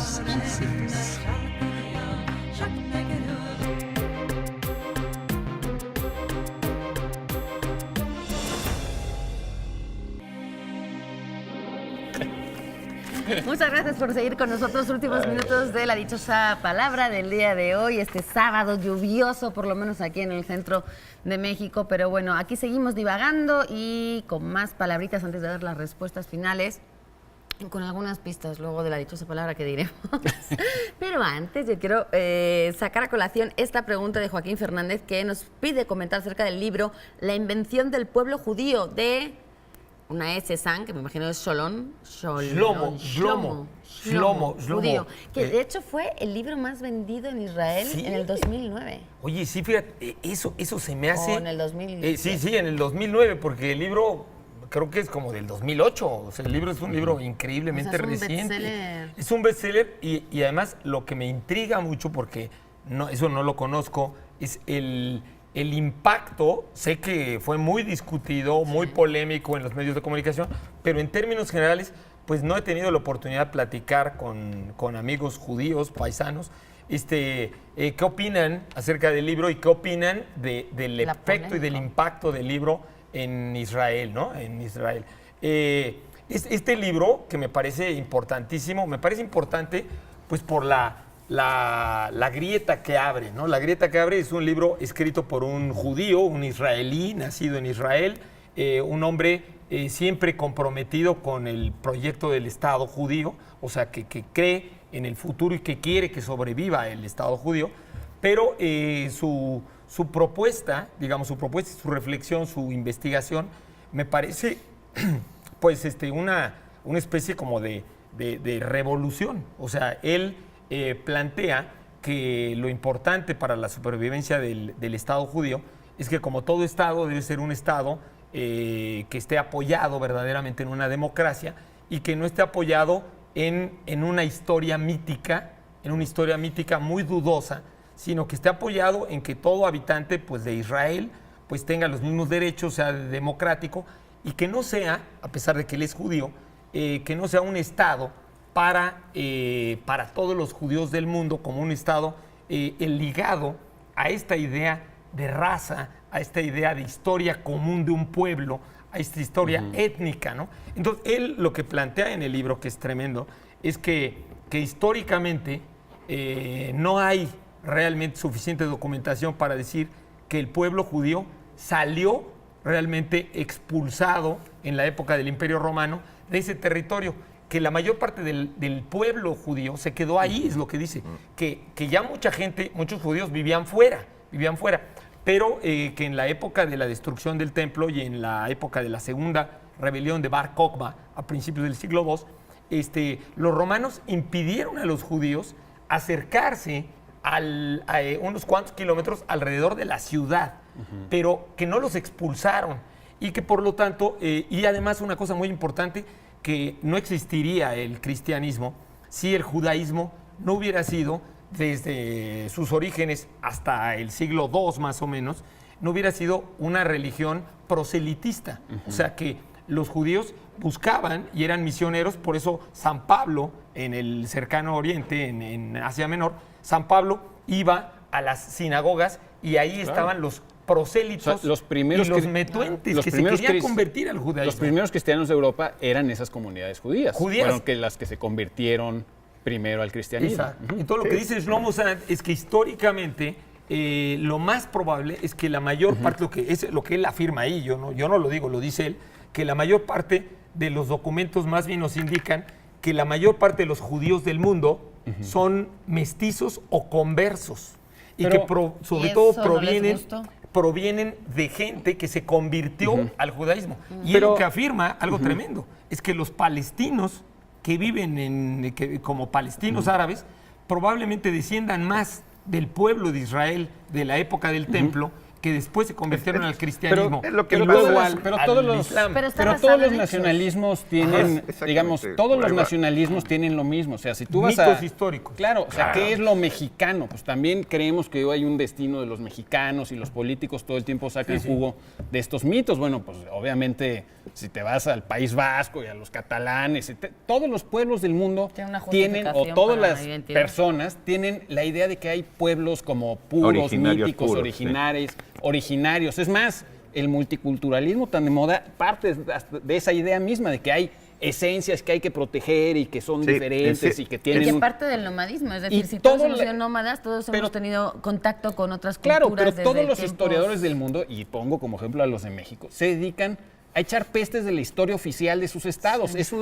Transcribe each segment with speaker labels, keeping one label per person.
Speaker 1: exquisites.
Speaker 2: Muchas gracias por seguir con nosotros. Últimos minutos de la dichosa palabra del día de hoy, este sábado lluvioso, por lo menos aquí en el centro de México. Pero bueno, aquí seguimos divagando y con más palabritas antes de dar las respuestas finales, con algunas pistas luego de la dichosa palabra que diremos. Pero antes yo quiero sacar a colación esta pregunta de Joaquín Fernández, que nos pide comentar acerca del libro La invención del pueblo judío, de una S. San, que me imagino es
Speaker 3: Shlomo
Speaker 2: judío, que de hecho fue el libro más vendido en Israel en el 2009.
Speaker 3: Oye, sí, fíjate, eso se me hace...
Speaker 2: O en el 2000.
Speaker 3: Sí, en el 2009, porque el libro creo que es como del 2008. O sea, el libro es un libro increíblemente reciente.
Speaker 2: Bestseller.
Speaker 3: Es un bestseller y además lo que me intriga mucho, porque eso no lo conozco, es el impacto. Sé que fue muy discutido, muy polémico en los medios de comunicación, pero en términos generales, pues no he tenido la oportunidad de platicar con amigos judíos, paisanos, qué opinan acerca del libro y qué opinan del efecto y del impacto del libro en Israel, ¿no? En Israel. Este libro, que me parece importantísimo, me parece importante pues por la grieta que abre, ¿no? La grieta que abre es un libro escrito por un judío, un israelí, nacido en Israel, un hombre siempre comprometido con el proyecto del Estado judío, o sea, que cree en el futuro y que quiere que sobreviva el Estado judío, pero su propuesta, digamos, su reflexión, su investigación, me parece pues una especie como de revolución. O sea, él plantea que lo importante para la supervivencia del Estado judío es que, como todo Estado, debe ser un Estado que esté apoyado verdaderamente en una democracia y que no esté apoyado en una historia mítica, muy dudosa, sino que esté apoyado en que todo habitante pues, de Israel pues, tenga los mismos derechos, sea democrático, y que no sea, a pesar de que él es judío, que no sea un Estado para todos los judíos del mundo, como un Estado ligado a esta idea de raza, a esta idea de historia común de un pueblo, a esta historia étnica, ¿no? Entonces, él lo que plantea en el libro, que es tremendo, es que históricamente no hay realmente suficiente documentación para decir que el pueblo judío salió realmente expulsado en la época del Imperio Romano de ese territorio, que la mayor parte del pueblo judío se quedó ahí, es lo que dice, que ya muchos judíos vivían fuera, pero que en la época de la destrucción del templo y en la época de la segunda rebelión de Bar Kokhba, a principios del siglo II, los romanos impidieron a los judíos acercarse a unos cuantos kilómetros alrededor de la ciudad, pero que no los expulsaron y que por lo tanto, y además una cosa muy importante, que no existiría el cristianismo si el judaísmo no hubiera sido, desde sus orígenes hasta el siglo II más o menos, no hubiera sido una religión proselitista. O sea, que los judíos buscaban y eran misioneros. Por eso San Pablo, en el cercano oriente, en Asia Menor, San Pablo iba a las sinagogas y ahí estaban los prosélitos, o sea,
Speaker 4: los primeros
Speaker 3: y los metuentes que se querían convertir al judaísmo.
Speaker 4: Los primeros cristianos de Europa eran esas comunidades judías. Fueron las que se convirtieron primero al cristianismo.
Speaker 3: Exacto. Y todo lo que dice Shlomo Sand es que históricamente lo más probable es que la mayor parte, lo que él afirma ahí, yo no lo digo, lo dice él, que la mayor parte de los documentos más bien nos indican que la mayor parte de los judíos del mundo son mestizos o conversos. Y que sobre todo provienen de gente que se convirtió al judaísmo. Y él lo que afirma, algo tremendo, es que los palestinos que viven como palestinos árabes probablemente desciendan más del pueblo de Israel de la época del templo que después se convirtieron al cristianismo.
Speaker 1: Pero es lo que
Speaker 4: pero
Speaker 1: pasa.
Speaker 4: todos los
Speaker 2: Pero está
Speaker 4: pero
Speaker 2: basado
Speaker 4: todos
Speaker 2: en
Speaker 4: los
Speaker 2: hechos.
Speaker 4: nacionalismos tienen,
Speaker 1: Exactamente.
Speaker 4: digamos, todos los
Speaker 1: Prueba.
Speaker 4: nacionalismos tienen lo mismo. O sea, si tú vas
Speaker 3: Mitos
Speaker 4: a...
Speaker 3: históricos.
Speaker 4: Claro, o sea,
Speaker 1: Claro.
Speaker 4: ¿qué es lo mexicano? Pues también creemos que hay un destino de los mexicanos y los políticos todo el tiempo sacan jugo de estos mitos. Bueno, pues obviamente si te vas al País Vasco y a los catalanes, todos los pueblos del mundo
Speaker 2: Tiene una
Speaker 4: tienen, o
Speaker 2: justificación
Speaker 4: todas
Speaker 2: para
Speaker 4: las
Speaker 2: la identidad.
Speaker 4: personas tienen la idea de que hay pueblos como puros,
Speaker 1: Originarios
Speaker 4: míticos,
Speaker 1: puros,
Speaker 4: originarios. Es más, el multiculturalismo tan de moda parte de esa idea misma de que hay esencias que hay que proteger y que son
Speaker 1: Sí,
Speaker 4: diferentes
Speaker 1: ese-
Speaker 4: y que
Speaker 2: Y
Speaker 4: tienen
Speaker 2: que
Speaker 4: un...
Speaker 2: parte del nomadismo, es decir,
Speaker 4: Y
Speaker 2: si
Speaker 4: todo
Speaker 2: todos hemos
Speaker 4: la-
Speaker 2: sido nómadas, todos
Speaker 4: pero-
Speaker 2: hemos tenido contacto con otras
Speaker 4: Claro,
Speaker 2: culturas.
Speaker 4: pero todos
Speaker 2: desde
Speaker 4: los
Speaker 2: tiempos-
Speaker 4: historiadores del mundo, y pongo como ejemplo a los de México, se dedican a echar pestes de la historia oficial de sus estados. Es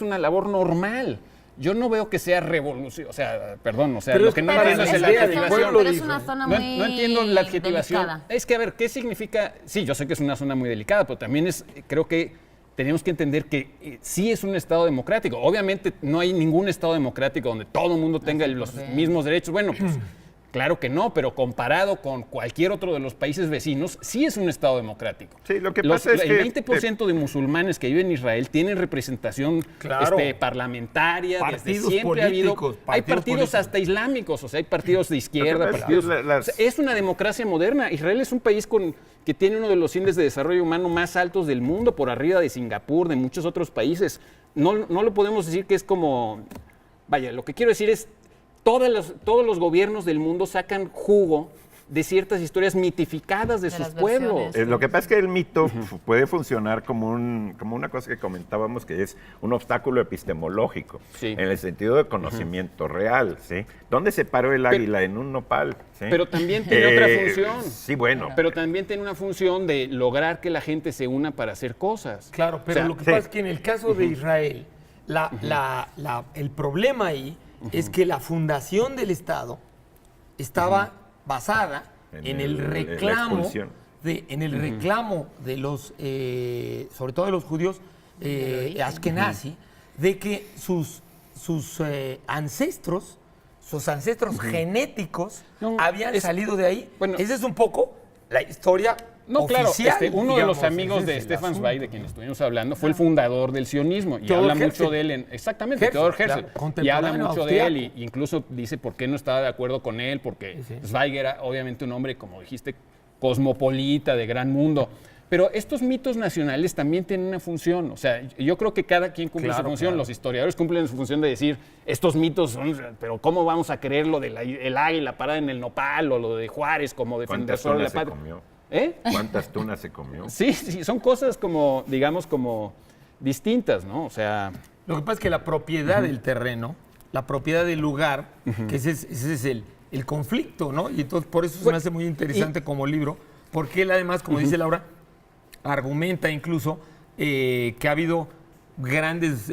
Speaker 4: una labor normal. Yo no veo que sea revolución, o sea, perdón, o sea,
Speaker 3: Pero
Speaker 4: lo que no
Speaker 2: Pero
Speaker 4: entiendo
Speaker 2: es
Speaker 4: es
Speaker 2: una
Speaker 4: la
Speaker 3: idea del
Speaker 2: zona-
Speaker 4: adjetivación.
Speaker 3: pueblo,
Speaker 2: pero es
Speaker 3: dijo.
Speaker 2: una zona
Speaker 4: No,
Speaker 2: muy
Speaker 4: no entiendo la adjetivación.
Speaker 2: delicada.
Speaker 4: Es que, a ver, ¿qué significa? Sí, yo sé que es una zona muy delicada, pero también creo que tenemos que entender que sí es un Estado democrático. Obviamente no hay ningún Estado democrático donde todo el mundo tenga los mismos derechos. Bueno, pues claro que no, pero comparado con cualquier otro de los países vecinos, sí es un Estado democrático.
Speaker 1: Sí, lo que pasa es
Speaker 4: el
Speaker 1: que-
Speaker 4: 20% de musulmanes que viven en Israel tienen representación
Speaker 3: Claro.
Speaker 4: parlamentaria.
Speaker 3: Partidos
Speaker 4: desde siempre ha habido.
Speaker 3: políticos,
Speaker 4: Hay
Speaker 3: partidos
Speaker 4: partidos
Speaker 3: políticos.
Speaker 4: hasta islámicos, o sea, hay partidos de izquierda,
Speaker 1: pasa es que
Speaker 4: partidos.
Speaker 1: las-
Speaker 4: O sea, es una democracia moderna. Israel es un país que tiene uno de los índices de desarrollo humano más altos del mundo, por arriba de Singapur, de muchos otros países. No lo podemos decir que es como. Vaya, lo que quiero decir es, todos los gobiernos del mundo sacan jugo de ciertas historias mitificadas de sus
Speaker 2: las
Speaker 4: pueblos.
Speaker 2: versiones.
Speaker 1: Lo que pasa es que el mito puede funcionar como una cosa que comentábamos, que es un obstáculo epistemológico,
Speaker 4: Sí.
Speaker 1: en el sentido de conocimiento real, ¿sí? ¿Dónde se paró el águila? En un nopal, ¿sí?
Speaker 4: Pero también tiene otra función.
Speaker 1: Sí, bueno.
Speaker 4: Pero también tiene una función de lograr que la gente se una para hacer cosas.
Speaker 3: Claro, pero
Speaker 4: O sea,
Speaker 3: lo que
Speaker 1: sí.
Speaker 3: pasa es que en el caso de Israel, el problema ahí es que la fundación del Estado estaba basada en el
Speaker 1: la
Speaker 3: reclamo
Speaker 1: expulsión.
Speaker 3: de los, sobre todo de los judíos ashkenazi, de que sus ancestros, genéticos,
Speaker 4: No,
Speaker 3: habían salido de ahí.
Speaker 4: bueno.
Speaker 3: Esa es un poco la historia
Speaker 4: No, claro,
Speaker 3: oficial.
Speaker 4: uno de los
Speaker 3: digamos,
Speaker 4: amigos
Speaker 3: ese
Speaker 4: de
Speaker 3: es el
Speaker 4: Stefan
Speaker 3: asunto.
Speaker 4: Zweig, de quien estuvimos hablando, fue el fundador del sionismo y
Speaker 3: Theodor
Speaker 4: habla
Speaker 3: Herzl.
Speaker 4: mucho de él. Exactamente,
Speaker 3: Herzl,
Speaker 4: Theodor Herzl.
Speaker 3: claro,
Speaker 4: Y habla
Speaker 3: contemporáneo
Speaker 4: mucho de él
Speaker 3: austriaco.
Speaker 4: y incluso dice por qué no estaba de acuerdo con él, porque
Speaker 3: Sí, sí.
Speaker 4: Zweig era obviamente un hombre, como dijiste, cosmopolita, de gran mundo. Pero estos mitos nacionales también tienen una función. O sea, yo creo que cada quien cumple
Speaker 3: Claro,
Speaker 4: su función.
Speaker 3: claro.
Speaker 4: Los historiadores cumplen su función de decir, estos mitos son, pero ¿cómo vamos a creer lo del águila parada en el nopal o lo de Juárez como
Speaker 1: ¿Cuántas
Speaker 4: defensor de la
Speaker 1: tunas se
Speaker 4: patria?
Speaker 1: comió?
Speaker 4: ¿Eh?
Speaker 1: ¿Cuántas tunas se comió?
Speaker 4: Sí, sí, son cosas como, digamos, como distintas, ¿no? O sea,
Speaker 3: Lo que pasa es que la propiedad del terreno, la propiedad del lugar, que ese es el conflicto, ¿no? Y entonces por eso se me hace muy interesante como libro, porque él además, como dice Laura, argumenta incluso que ha habido grandes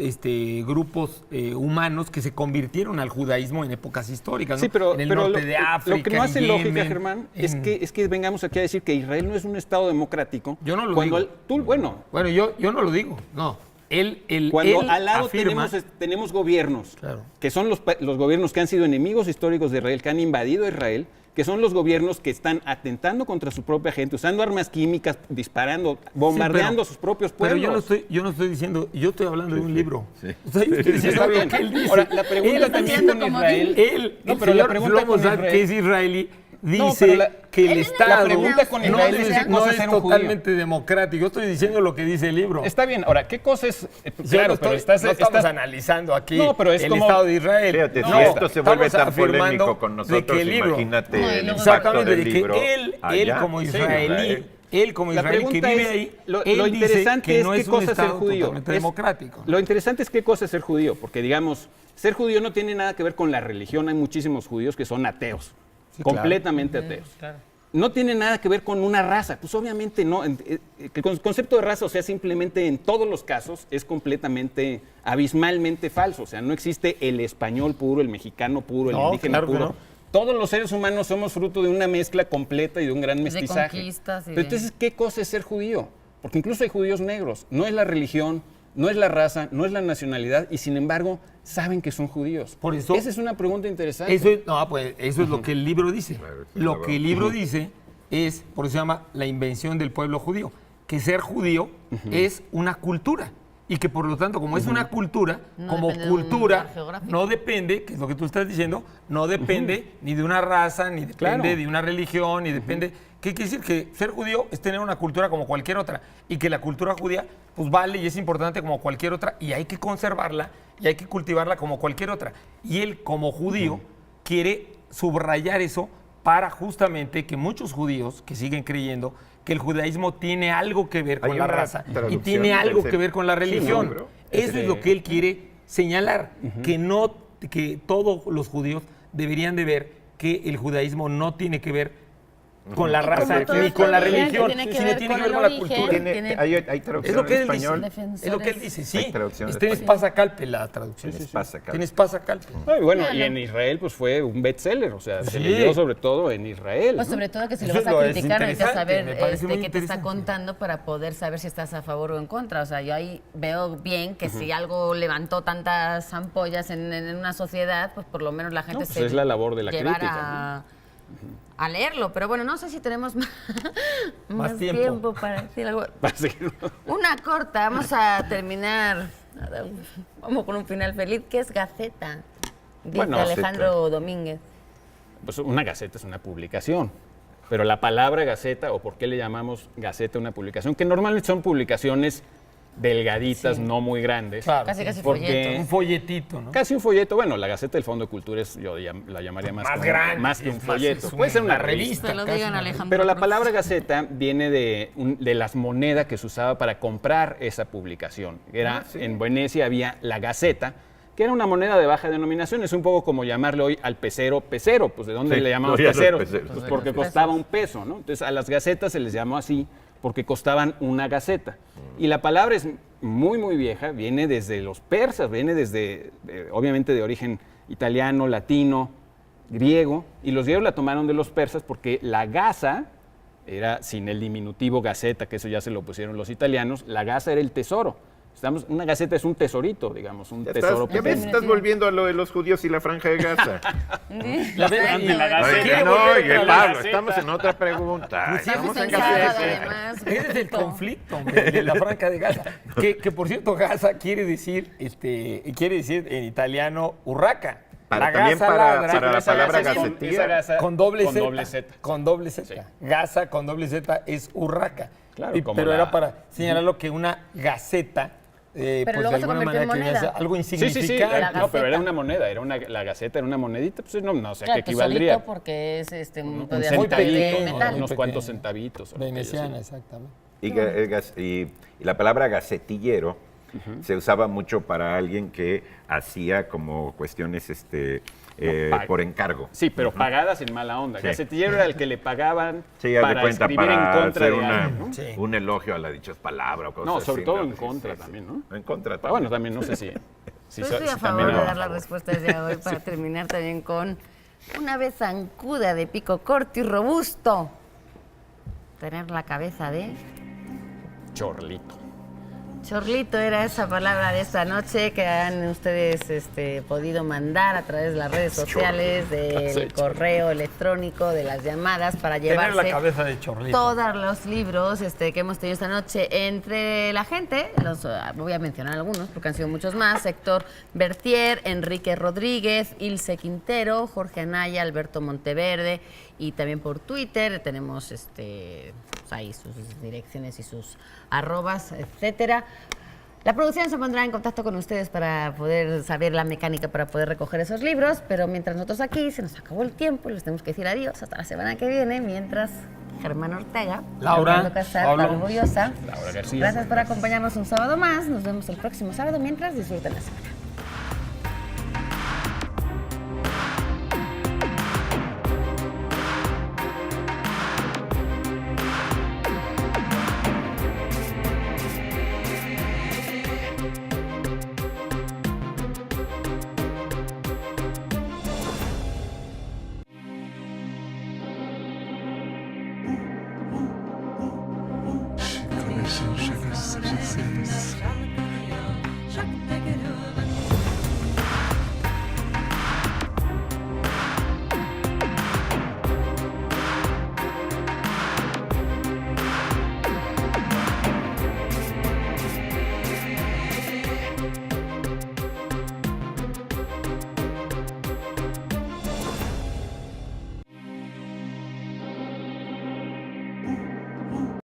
Speaker 3: grupos humanos que se convirtieron al judaísmo en épocas históricas, ¿no?
Speaker 4: sí, pero,
Speaker 3: en el
Speaker 4: pero
Speaker 3: norte de África,
Speaker 4: lo que no hace
Speaker 3: en
Speaker 4: lógica,
Speaker 3: Yemen,
Speaker 4: Germán,
Speaker 3: en-
Speaker 4: es que vengamos aquí a decir que Israel no es un Estado democrático.
Speaker 3: Yo no lo
Speaker 4: cuando
Speaker 3: digo.
Speaker 4: Bueno,
Speaker 3: Bueno, yo no lo digo, no.
Speaker 4: cuando
Speaker 3: él
Speaker 4: al lado
Speaker 3: afirma,
Speaker 4: tenemos gobiernos,
Speaker 3: Claro.
Speaker 4: que son los gobiernos que han sido enemigos históricos de Israel, que han invadido Israel, que son los gobiernos que están atentando contra su propia gente, usando armas químicas, disparando, bombardeando a sus propios
Speaker 3: Pero
Speaker 4: pueblos.
Speaker 3: yo no estoy diciendo, yo estoy hablando de un libro.
Speaker 1: sí.
Speaker 3: Estoy diciendo
Speaker 4: Está
Speaker 3: lo
Speaker 4: bien.
Speaker 3: que él dice.
Speaker 4: Ahora, la pregunta
Speaker 3: Él está
Speaker 4: también
Speaker 2: diciendo
Speaker 4: con
Speaker 2: como
Speaker 4: Israel.
Speaker 3: Él,
Speaker 4: No,
Speaker 3: el
Speaker 4: pero la
Speaker 3: señor
Speaker 4: pregunta
Speaker 3: Shlomo
Speaker 4: con
Speaker 3: Zad,
Speaker 4: Israel-
Speaker 3: que es israelí,
Speaker 4: No,
Speaker 3: dice
Speaker 4: pero
Speaker 3: que el
Speaker 2: él
Speaker 3: Estado
Speaker 4: la pregunta con
Speaker 3: no
Speaker 4: Israel
Speaker 3: es,
Speaker 4: es qué
Speaker 3: no
Speaker 4: cosa
Speaker 3: es
Speaker 4: es ser un
Speaker 3: totalmente democrático. Yo estoy diciendo lo que dice el libro.
Speaker 4: Está bien. Ahora, ¿qué cosa es?
Speaker 3: Yo
Speaker 4: Claro,
Speaker 3: no
Speaker 4: pero
Speaker 3: estoy- no estamos
Speaker 4: estás
Speaker 3: analizando aquí
Speaker 4: No, pero es
Speaker 3: el
Speaker 4: como-
Speaker 3: Estado de Israel.
Speaker 1: Fíjate,
Speaker 3: No,
Speaker 1: si esto se vuelve
Speaker 3: estamos
Speaker 1: tan
Speaker 3: afirmando
Speaker 1: polémico con
Speaker 3: de
Speaker 1: nosotros,
Speaker 3: que el libro-
Speaker 1: imagínate
Speaker 2: No, y
Speaker 1: el
Speaker 2: luego-
Speaker 1: impacto
Speaker 3: Exactamente,
Speaker 1: del
Speaker 3: de que
Speaker 1: libro
Speaker 3: él
Speaker 1: allá.
Speaker 3: como
Speaker 1: Sí,
Speaker 3: israelí,
Speaker 1: Israel.
Speaker 3: él como
Speaker 4: La
Speaker 3: israelí que
Speaker 4: pregunta
Speaker 3: vive
Speaker 4: es,
Speaker 3: ahí,
Speaker 4: lo
Speaker 3: él dice
Speaker 4: interesante
Speaker 3: que
Speaker 4: es
Speaker 3: no
Speaker 4: qué
Speaker 3: es un
Speaker 4: cosa es ser
Speaker 3: Estado
Speaker 4: judío.
Speaker 3: totalmente
Speaker 4: Es-
Speaker 3: democrático.
Speaker 4: Lo interesante es qué cosa es ser judío, porque digamos, ser judío no tiene nada que ver con la religión. Hay muchísimos judíos que son ateos,
Speaker 3: Sí, claro.
Speaker 4: completamente ateos. No tiene nada que ver con una raza. Pues obviamente no. El concepto de raza, o sea, simplemente en todos los casos es completamente, abismalmente falso. O sea, no existe el español puro, el mexicano puro, el
Speaker 3: No,
Speaker 4: indígena
Speaker 3: claro que
Speaker 4: puro.
Speaker 3: no.
Speaker 4: Todos los seres humanos somos fruto de una mezcla completa y de un gran mestizaje.
Speaker 2: conquistas y
Speaker 4: Pero
Speaker 2: de-
Speaker 4: entonces, ¿qué cosa es ser judío? Porque incluso hay judíos negros. No es la religión, no es la raza, no es la nacionalidad, y sin embargo saben que son judíos.
Speaker 3: Por eso-
Speaker 4: Esa es una pregunta interesante.
Speaker 3: Eso es, no, pues eso es lo que el libro dice.
Speaker 1: Claro, sí,
Speaker 3: Lo
Speaker 1: claro.
Speaker 3: que el libro dice es, por eso se llama la invención del pueblo judío, que ser judío es una cultura. Y que por lo tanto, como es una cultura,
Speaker 2: No
Speaker 3: como
Speaker 2: depende de un
Speaker 3: cultura,
Speaker 2: lugar geográfico.
Speaker 3: no depende, que es lo que tú estás diciendo, no depende ni de una raza, ni depende
Speaker 4: Claro.
Speaker 3: de una religión, ni depende... ¿Qué quiere decir? Que ser judío es tener una cultura como cualquier otra. Y que la cultura judía, pues vale y es importante como cualquier otra. Y hay que conservarla y hay que cultivarla como cualquier otra. Y él, como judío, quiere subrayar eso para justamente que muchos judíos que siguen creyendo que el judaísmo tiene algo que ver
Speaker 1: Hay
Speaker 3: con la
Speaker 1: una
Speaker 3: raza y
Speaker 1: traducción
Speaker 3: tiene algo
Speaker 1: del
Speaker 3: que ver con la religión.
Speaker 1: libro.
Speaker 3: Eso es lo que él quiere señalar, que todos los judíos deberían de ver que el judaísmo no tiene que ver con la
Speaker 2: Y como
Speaker 3: raza
Speaker 2: todos
Speaker 3: ni con la
Speaker 2: creían que
Speaker 3: religión,
Speaker 2: tiene que
Speaker 3: sino
Speaker 2: ver
Speaker 3: tiene que
Speaker 2: con
Speaker 3: ver
Speaker 2: el
Speaker 3: con la
Speaker 2: origen.
Speaker 3: cultura.
Speaker 2: Tiene-
Speaker 1: Hay traducción
Speaker 3: Es lo que
Speaker 1: en
Speaker 3: él dice.
Speaker 1: español.
Speaker 3: Es lo que él dice, sí.
Speaker 1: Hay traducción
Speaker 3: Está en
Speaker 1: español.
Speaker 3: Espasa Calpe la traducción.
Speaker 1: Espasa Calpe.
Speaker 3: Tiene Espasa Calpe.
Speaker 4: No, y bueno,
Speaker 2: Claro.
Speaker 4: y en Israel pues fue un bestseller, o sea, se
Speaker 3: Sí.
Speaker 4: leyó sobre todo en Israel.
Speaker 2: Pues
Speaker 4: ¿no?
Speaker 2: sobre todo que si
Speaker 3: Eso
Speaker 2: lo
Speaker 3: es
Speaker 2: vas
Speaker 3: lo-
Speaker 2: a
Speaker 3: es
Speaker 2: criticar, necesitas
Speaker 3: interesante,
Speaker 2: saber
Speaker 3: me parece muy
Speaker 2: qué te está
Speaker 3: interesante.
Speaker 2: contando para poder saber si estás a favor o en contra. O sea, yo ahí veo bien que si algo levantó tantas ampollas en una sociedad, pues por lo menos la gente
Speaker 4: No, pues es la labor de la
Speaker 2: llevara
Speaker 4: crítica,
Speaker 2: a leerlo. Pero bueno, no sé si tenemos más
Speaker 3: tiempo.
Speaker 2: tiempo para decir algo.
Speaker 4: Para seguir.
Speaker 2: Una corta, vamos a terminar. Vamos con un final feliz. ¿Qué es Gaceta? Dice
Speaker 4: Bueno,
Speaker 2: Alejandro Domínguez.
Speaker 4: Pues una gaceta es una publicación, pero la palabra gaceta, o por qué le llamamos gaceta a una publicación, que normalmente son publicaciones delgaditas,
Speaker 2: Sí.
Speaker 4: no muy grandes.
Speaker 3: Claro.
Speaker 2: Casi, casi
Speaker 4: Porque-
Speaker 2: folleto.
Speaker 3: Un folletito, ¿no?
Speaker 4: Casi un folleto, bueno, la Gaceta del Fondo de Cultura la llamaría más,
Speaker 3: Más
Speaker 4: como-
Speaker 3: grande,
Speaker 4: más que un
Speaker 3: es más,
Speaker 4: folleto.
Speaker 3: es
Speaker 4: Puede ser una
Speaker 3: una
Speaker 4: revista.
Speaker 2: Se lo
Speaker 3: casi
Speaker 2: digan
Speaker 3: una-
Speaker 2: Alejandro.
Speaker 4: Pero la
Speaker 2: Cruz.
Speaker 4: palabra Gaceta viene de las monedas que se usaba para comprar esa publicación. Era, en Venecia había la Gaceta, que era una moneda de baja denominación. Es un poco como llamarle hoy al pecero, pues ¿de dónde
Speaker 1: Sí,
Speaker 4: le llamamos
Speaker 1: todavía los
Speaker 4: pecero?
Speaker 1: peceros.
Speaker 4: Pues porque costaba un peso, ¿no? Entonces a las gacetas se les llamó así porque costaban una gaceta. Y la palabra es muy, muy vieja, viene desde los persas, viene desde, obviamente de origen italiano, latino, griego, y los griegos la tomaron de los persas porque la gasa era, sin el diminutivo gaceta, que eso ya se lo pusieron los italianos, la gasa era el tesoro. Una gaceta es un tesorito, digamos, un tesoro
Speaker 1: Ya ves,
Speaker 4: pequeño.
Speaker 1: estás volviendo a lo de los judíos y la franja de Gaza.
Speaker 3: La ve-
Speaker 2: Ay,
Speaker 3: la
Speaker 2: no,
Speaker 3: Gaceta.
Speaker 1: Oye,
Speaker 3: Quiere
Speaker 1: no,
Speaker 3: volver
Speaker 1: oye,
Speaker 3: otra vez.
Speaker 1: Pablo,
Speaker 4: Gaceta.
Speaker 1: estamos en otra pregunta.
Speaker 3: Pues sí,
Speaker 1: Estamos en
Speaker 2: en sábado,
Speaker 1: Gaceta.
Speaker 2: además.
Speaker 3: Ese es el conflicto, hombre, de la franja de Gaza. Que por cierto, Gaza quiere decir en italiano urraca. La
Speaker 1: También
Speaker 3: Gaza
Speaker 1: para
Speaker 3: ladra,
Speaker 1: la
Speaker 4: esa
Speaker 1: palabra
Speaker 4: gasa es con-
Speaker 1: gacetilla.
Speaker 4: esa gasa
Speaker 3: con doble
Speaker 4: con
Speaker 3: Z.
Speaker 4: doble Z.
Speaker 3: Con doble Z.
Speaker 4: Sí.
Speaker 3: Gaza con doble Z es urraca.
Speaker 4: Claro, como
Speaker 3: pero
Speaker 4: la-
Speaker 3: era para señalarlo que una gaceta, pues
Speaker 2: luego
Speaker 3: de
Speaker 2: se
Speaker 3: alguna
Speaker 2: convirtió en
Speaker 3: manera que
Speaker 2: moneda.
Speaker 3: es algo
Speaker 4: Sí, sí, sí,
Speaker 3: insignificante.
Speaker 2: La
Speaker 4: no, pero era
Speaker 2: Gaceta.
Speaker 4: una moneda, la gaceta era una monedita, pues no sé a
Speaker 2: Claro,
Speaker 4: qué equivaldría.
Speaker 2: tesorito porque es un
Speaker 4: Un
Speaker 2: pedazo
Speaker 3: muy
Speaker 2: de
Speaker 3: pequeño,
Speaker 2: metal.
Speaker 4: unos
Speaker 3: muy
Speaker 4: cuantos
Speaker 3: pequeño.
Speaker 4: centavitos. o
Speaker 3: Veneciana,
Speaker 4: aquello así.
Speaker 3: exactamente.
Speaker 1: Y la palabra gacetillero se usaba mucho para alguien que hacía como cuestiones
Speaker 4: paga.
Speaker 1: por encargo.
Speaker 4: Sí, pero pagadas en mala onda.
Speaker 1: Sí.
Speaker 4: Gacetillero era el que le pagaban
Speaker 1: Sí, haz de
Speaker 4: para
Speaker 1: cuenta,
Speaker 4: escribir
Speaker 1: para
Speaker 4: en contra
Speaker 1: hacer
Speaker 4: de alguien, ¿no?
Speaker 3: Sí.
Speaker 1: un elogio a la dicha palabra o cosas
Speaker 4: No, sobre
Speaker 1: así,
Speaker 4: todo
Speaker 1: ¿no?
Speaker 4: en contra
Speaker 1: Sí,
Speaker 4: también,
Speaker 1: sí.
Speaker 4: ¿no?
Speaker 1: En contra.
Speaker 4: Pero bueno, también no sé si...
Speaker 2: Yo estoy a
Speaker 4: si
Speaker 2: favor
Speaker 4: también
Speaker 2: de
Speaker 1: no.
Speaker 2: dar las respuestas de hoy para terminar también con una vez zancuda de pico corto y robusto. Tener la cabeza de...
Speaker 4: Chorlito.
Speaker 2: Chorlito era esa palabra de esta noche que han ustedes podido mandar a través de las redes sociales, del
Speaker 4: Sí,
Speaker 2: correo electrónico, de las llamadas para
Speaker 3: Tener la
Speaker 2: llevarse
Speaker 3: cabeza de chorlito.
Speaker 2: todos los libros que hemos tenido esta noche entre la gente. Voy a mencionar algunos porque han sido muchos más. Héctor Bertier, Enrique Rodríguez, Ilse Quintero, Jorge Anaya, Alberto Monteverde y también por Twitter tenemos ahí sus direcciones y sus arrobas, etcétera. La producción se pondrá en contacto con ustedes para poder saber la mecánica para poder recoger esos libros, pero mientras nosotros aquí se nos acabó el tiempo, les tenemos que decir adiós hasta la semana que viene, mientras Germán Ortega,
Speaker 3: Laura,
Speaker 2: Fernando Casar,
Speaker 3: Pablo.
Speaker 2: Pablo Buriosa.
Speaker 4: Laura García.
Speaker 2: Gracias por acompañarnos un sábado más. Nos vemos el próximo sábado mientras disfruten la semana.